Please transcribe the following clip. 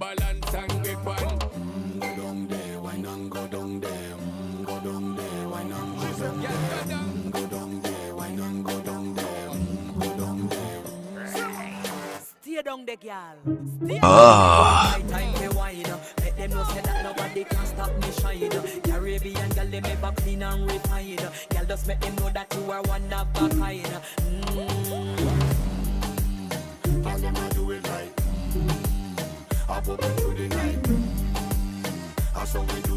balance and grip on. Go down there, why not go down there? Go down there, why not go down there? Go down there, why not go down there? Go down there. Stay down there, girl. Stay down there. My time to wine. Let them know say that nobody can stop me shine. Caribbean girl, they make up clean and refine. Girl, just make them know that you are one of a kind. Tell them I do it right. I put me through the night. I saw we do